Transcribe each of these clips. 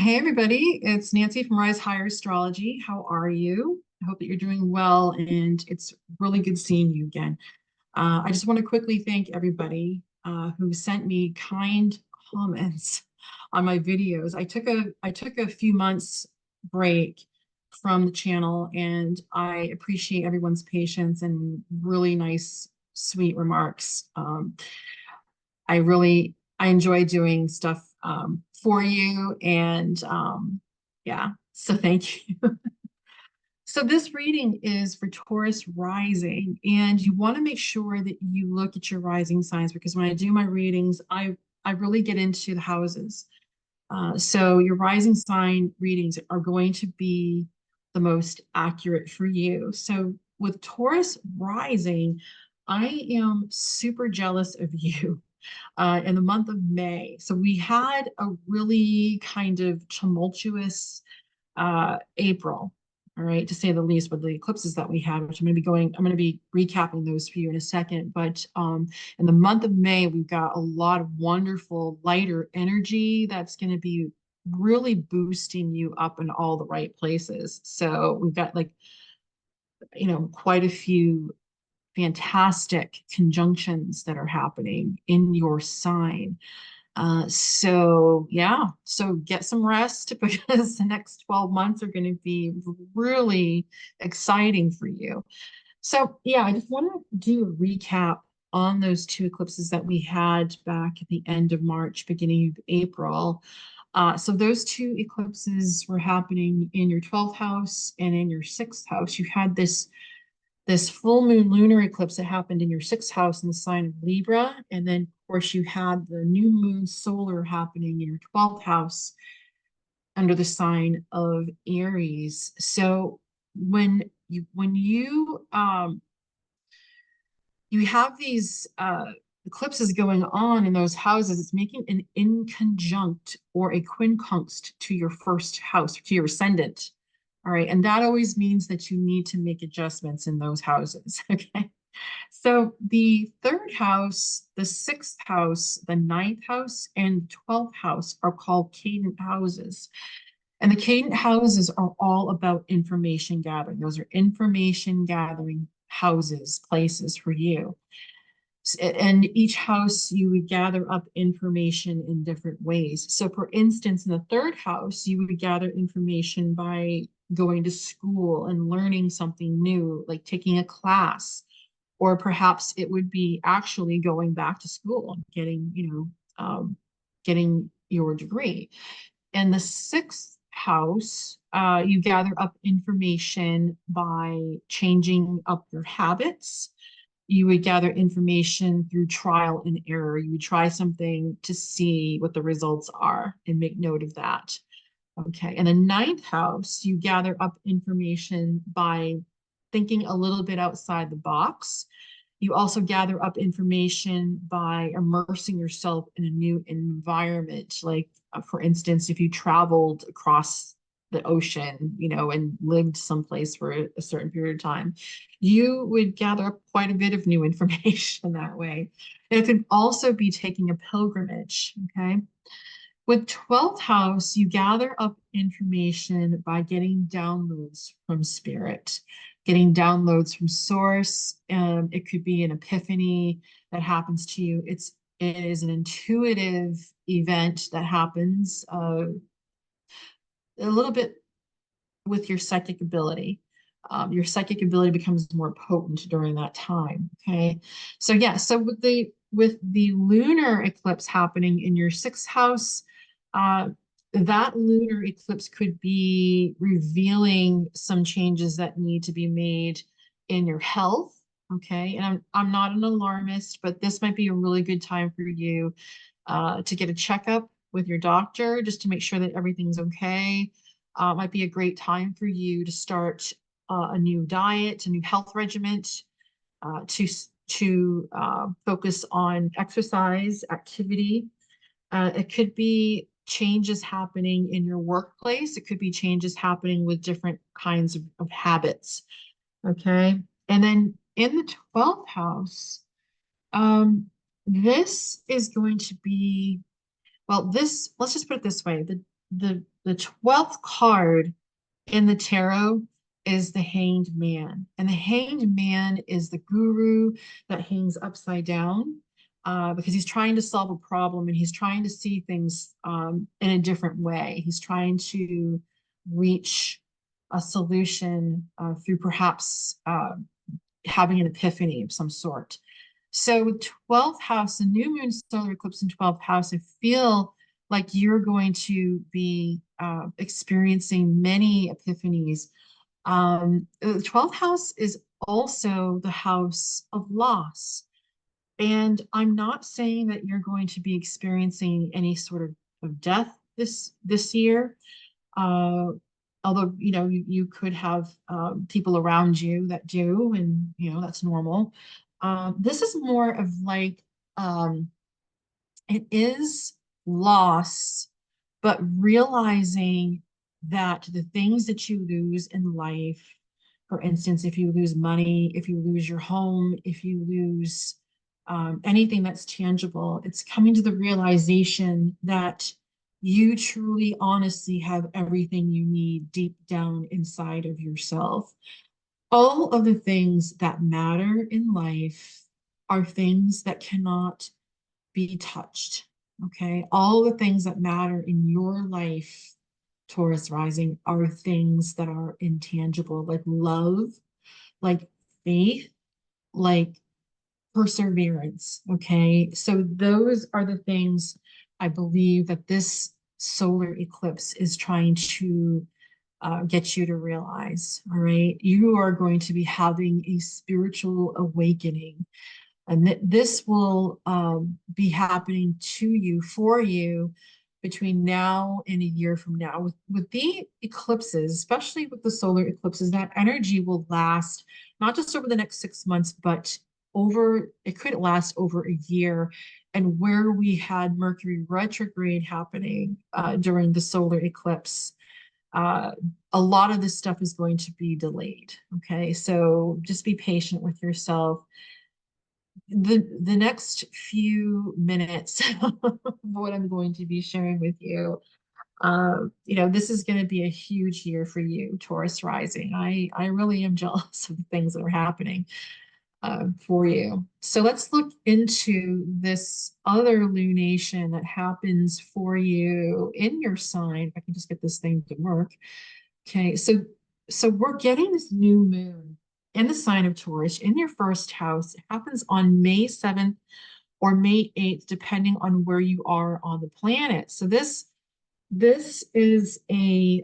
Hey everybody, it's Nancy from Rise Higher Astrology. How are you? I hope that you're doing well, and it's really good seeing you again. I just want to quickly thank everybody who sent me kind comments on my videos. I took a few months break from the channel, and I appreciate everyone's patience and really nice, sweet remarks. I enjoy doing stuff for you, and yeah, so thank you. So this reading is for Taurus rising, and you want to make sure that you look at your rising signs, because when I do my readings, I really get into the houses. So your rising sign readings are going to be the most accurate for you. So with Taurus rising, I am super jealous of you in the month of May. So we had a really kind of tumultuous April, all right, to say the least, with the eclipses that we had, which I'm going to be recapping those for you in a second. But in the month of May, we've got a lot of wonderful lighter energy that's going to be really boosting you up in all the right places. So we've got quite a few fantastic conjunctions that are happening in your sign. So yeah, so get some rest because the next 12 months are going to be really exciting for you. So yeah, I just want to do a recap on those two eclipses that we had back at the end of March, beginning of April. So those two eclipses were happening in your 12th house and in your sixth house. You had this full moon lunar eclipse that happened in your sixth house in the sign of Libra. And then, of course, you had the new moon solar happening in your 12th house under the sign of Aries. So when you have these eclipses going on in those houses, it's making an inconjunct or a quincunxt to your first house, to your ascendant. All right. And that always means that you need to make adjustments in those houses. Okay. So the third house, the sixth house, the ninth house, and 12th house are called cadent houses. And the cadent houses are all about information gathering. Those are information gathering houses, places for you. And each house, you would gather up information in different ways. So, for instance, in the third house, you would gather information by going to school and learning something new, like taking a class, or perhaps it would be actually going back to school and getting your degree. In the sixth house, you gather up information by changing up your habits. You would gather information through trial and error. You would try something to see what the results are and make note of that. Okay. In the ninth house, you gather up information by thinking a little bit outside the box. You also gather up information by immersing yourself in a new environment. Like, for instance, if you traveled across the ocean, and lived someplace for a certain period of time, you would gather up quite a bit of new information that way. And it could also be taking a pilgrimage. Okay. With 12th house, you gather up information by getting downloads from spirit, getting downloads from source. It could be an epiphany that happens to you. It is an intuitive event that happens a little bit with your psychic ability. Your psychic ability becomes more potent during that time. Okay. So yeah, so with the lunar eclipse happening in your sixth house, uh, that lunar eclipse could be revealing some changes that need to be made in your health. Okay. And I'm not an alarmist, but this might be a really good time for you to get a checkup with your doctor just to make sure that everything's okay. Might be a great time for you to start a new diet, a new health regimen, to focus on exercise, activity. It could be changes happening in your workplace. It could be changes happening with different kinds of habits. Okay. And then in the 12th house, this is going to be, well, let's just put it this way. the 12th card in the tarot is the Hanged Man. And the Hanged Man is the guru that hangs upside down because he's trying to solve a problem and he's trying to see things in a different way. He's trying to reach a solution through perhaps having an epiphany of some sort. So with 12th house, the new moon solar eclipse in 12th house, I feel like you're going to be experiencing many epiphanies. The 12th house is also the house of loss. And I'm not saying that you're going to be experiencing any sort of death this year. Uh, Although, you could have people around you that do, and, that's normal. This is more of like, um, it is loss, but realizing that the things that you lose in life, for instance, if you lose money, if you lose your home, if you lose anything that's tangible, it's coming to the realization that you truly, honestly have everything you need deep down inside of yourself. All of the things that matter in life are things that cannot be touched. Okay. All the things that matter in your life, Taurus rising, are things that are intangible, like love, like faith, like perseverance. Okay. So those are the things I believe that this solar eclipse is trying to get you to realize. All right. You are going to be having a spiritual awakening. And this will be happening to you, for you, between now and a year from now. With the eclipses, especially with the solar eclipses, that energy will last not just over the next 6 months, but it could last over a year. And where we had Mercury retrograde happening during the solar eclipse, uh, a lot of this stuff is going to be delayed. Okay, so just be patient with yourself. The next few minutes of what I'm going to be sharing with you, this is going to be a huge year for you, Taurus rising. I really am jealous of the things that are happening for you. So let's look into this other lunation that happens for you in your sign. If I can just get this thing to work. Okay, so we're getting this new moon in the sign of Taurus in your first house. It happens on May 7th or May 8th, depending on where you are on the planet. So this is a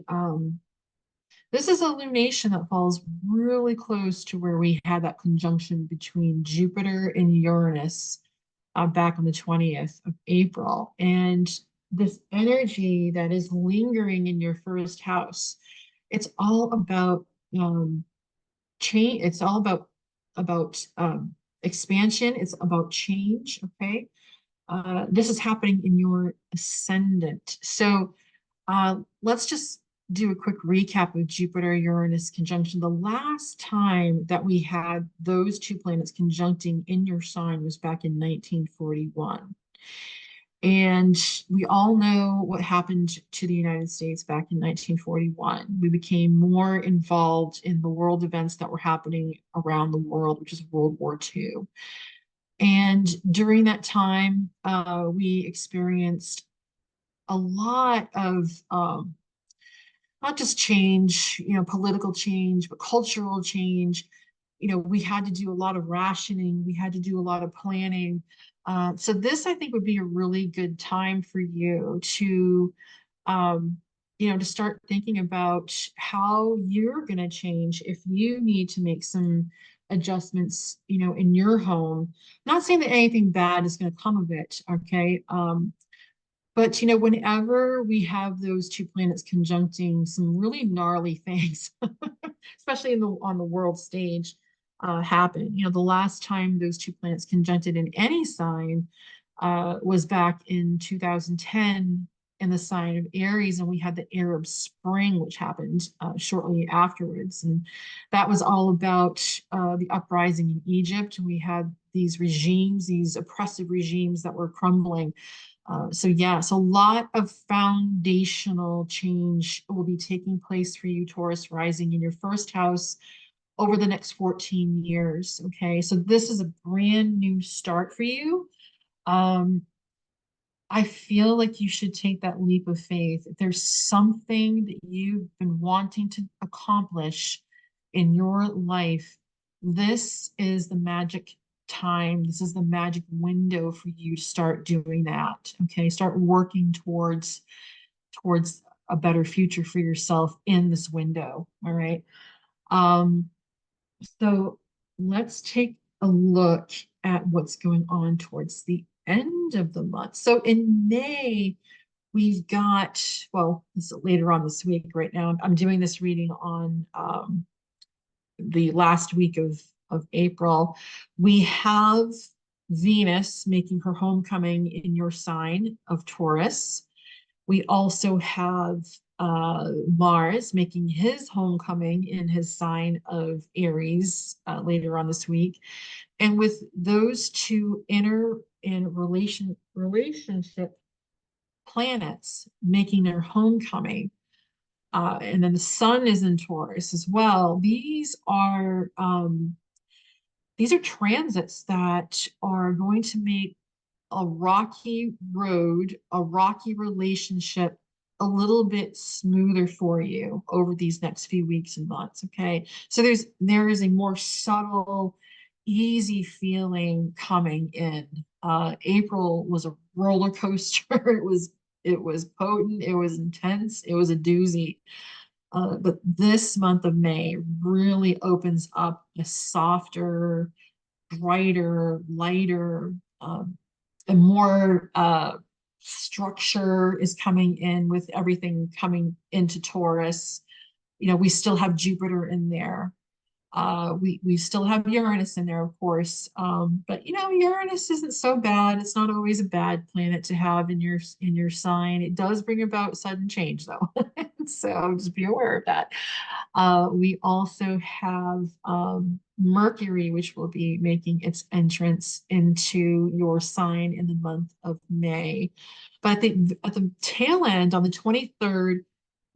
lunation that falls really close to where we had that conjunction between Jupiter and Uranus back on the 20th of April. And this energy that is lingering in your first house, it's all about change. It's all about expansion. It's about change. Okay. This is happening in your ascendant. So let's just do a quick recap of Jupiter Uranus conjunction. The last time that we had those two planets conjuncting in your sign was back in 1941. And we all know what happened to the United States back in 1941. We became more involved in the world events that were happening around the world, which is World War II. And during that time, we experienced a lot of not just change, political change, but cultural change. We had to do a lot of rationing. We had to do a lot of planning. So this, I think, would be a really good time for you to, to start thinking about how you're going to change if you need to make some adjustments, in your home. I'm not saying that anything bad is going to come of it, okay? But whenever we have those two planets conjuncting, some really gnarly things, especially on the world stage, happen. The last time those two planets conjuncted in any sign was back in 2010 in the sign of Aries, and we had the Arab Spring, which happened shortly afterwards, and that was all about the uprising in Egypt. And we had these regimes, these oppressive regimes that were crumbling. So yes, a lot of foundational change will be taking place for you, Taurus rising in your first house over the next 14 years. Okay, so this is a brand new start for you. Um, I feel like you should take that leap of faith. If there's something that you've been wanting to accomplish in your life, this is the magic time. This is the magic window for you to start doing that. Okay, start working towards a better future for yourself in this window. All right. Um, so let's take a look at what's going on towards the end of the month. So in May, we've got, well, this is later on this week. Right now, I'm doing this reading on the last week of April. We have Venus making her homecoming in your sign of Taurus. We also have Mars making his homecoming in his sign of Aries later on this week. And with those two inner in relationship planets making their homecoming, and then the sun is in Taurus as well. These are transits that are going to make a rocky road, a rocky relationship a little bit smoother for you over these next few weeks and months. Okay. So there is a more subtle, easy feeling coming in. April was a roller coaster. It was potent, it was intense, it was a doozy. But this month of May really opens up a softer, brighter, lighter, and more structure is coming in with everything coming into Taurus. You know, we still have Jupiter in there. We still have Uranus in there, of course. But you know, Uranus isn't so bad. It's not always a bad planet to have in your sign. It does bring about sudden change, though. So just be aware of that. We also have Mercury, which will be making its entrance into your sign in the month of May. But I think at the tail end, on the 23rd,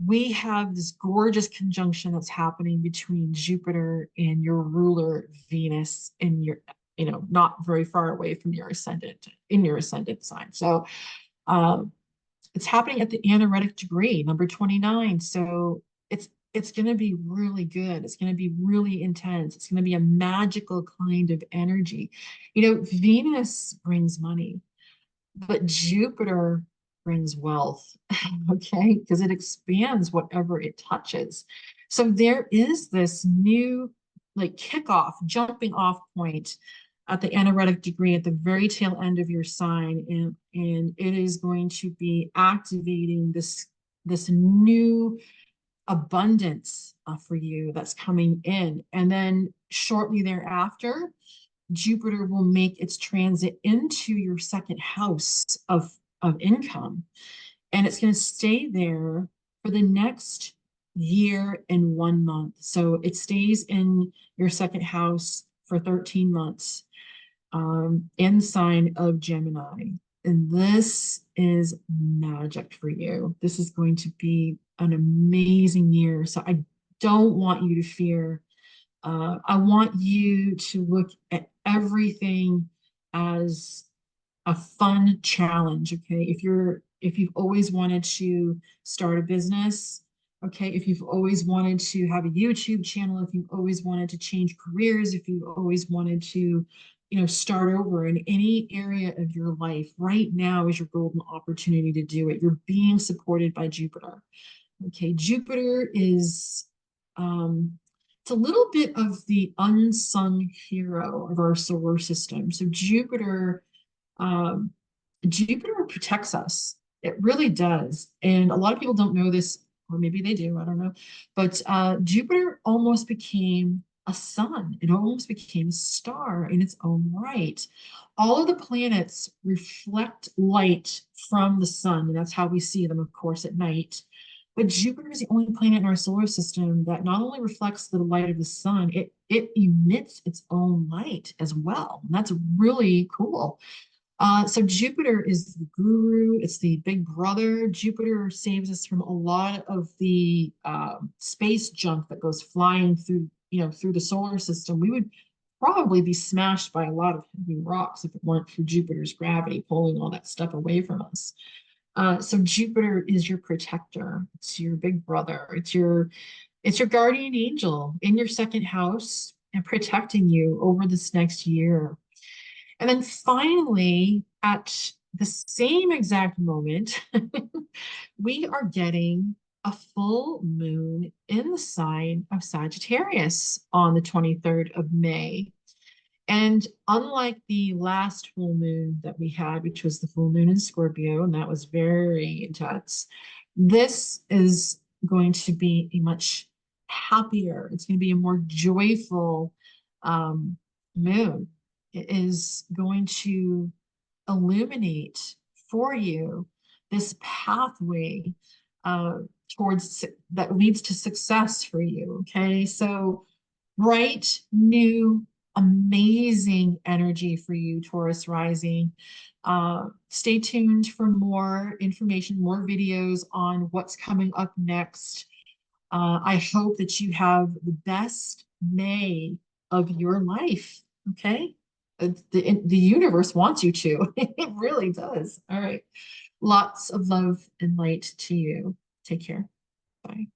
we have this gorgeous conjunction that's happening between Jupiter and your ruler Venus in your, not very far away from your ascendant, in your ascendant sign. So um, it's happening at the anaretic degree, number 29. So it's going to be really good. It's going to be really intense. It's going to be a magical kind of energy. You know, Venus brings money, but Jupiter brings wealth, okay? Because it expands whatever it touches. So there is this new like kickoff, jumping off point at the anaretic degree at the very tail end of your sign, and it is going to be activating this new abundance for you that's coming in. And then shortly thereafter, Jupiter will make its transit into your second house of income. And it's going to stay there for the next year and 1 month. So it stays in your second house for 13 months in the sign of Gemini. And this is magic for you. This is going to be an amazing year. So I don't want you to fear. I want you to look at everything as a fun challenge. Okay. If you've always wanted to start a business, okay, if you've always wanted to have a YouTube channel, if you've always wanted to change careers, if you've always wanted to, start over in any area of your life, right now is your golden opportunity to do it. You're being supported by Jupiter. Okay, Jupiter is it's a little bit of the unsung hero of our solar system. So um, Jupiter protects us. It really does. And a lot of people don't know this, or maybe they do, I don't know. But Jupiter almost became a sun. It almost became a star in its own right. All of the planets reflect light from the sun, and that's how we see them, of course, at night. But Jupiter is the only planet in our solar system that not only reflects the light of the sun, it emits its own light as well. And that's really cool. So Jupiter is the guru, it's the big brother. Jupiter saves us from a lot of the space junk that goes flying through, through the solar system. We would probably be smashed by a lot of heavy rocks if it weren't for Jupiter's gravity pulling all that stuff away from us. So Jupiter is your protector. It's your big brother. It's your guardian angel in your second house and protecting you over this next year. And then finally, at the same exact moment, we are getting a full moon in the sign of Sagittarius on the 23rd of May. And unlike the last full moon that we had, which was the full moon in Scorpio, and that was very intense, this is going to be a much happier, it's going to be a more joyful um, moon. It is going to illuminate for you this pathway uh, towards that leads to success for you. Okay, so bright, new, amazing energy for you, Taurus Rising. Stay tuned for more information, more videos on what's coming up next. I hope that you have the best May of your life. Okay. The universe wants you to. It really does. All right. Lots of love and light to you. Take care. Bye.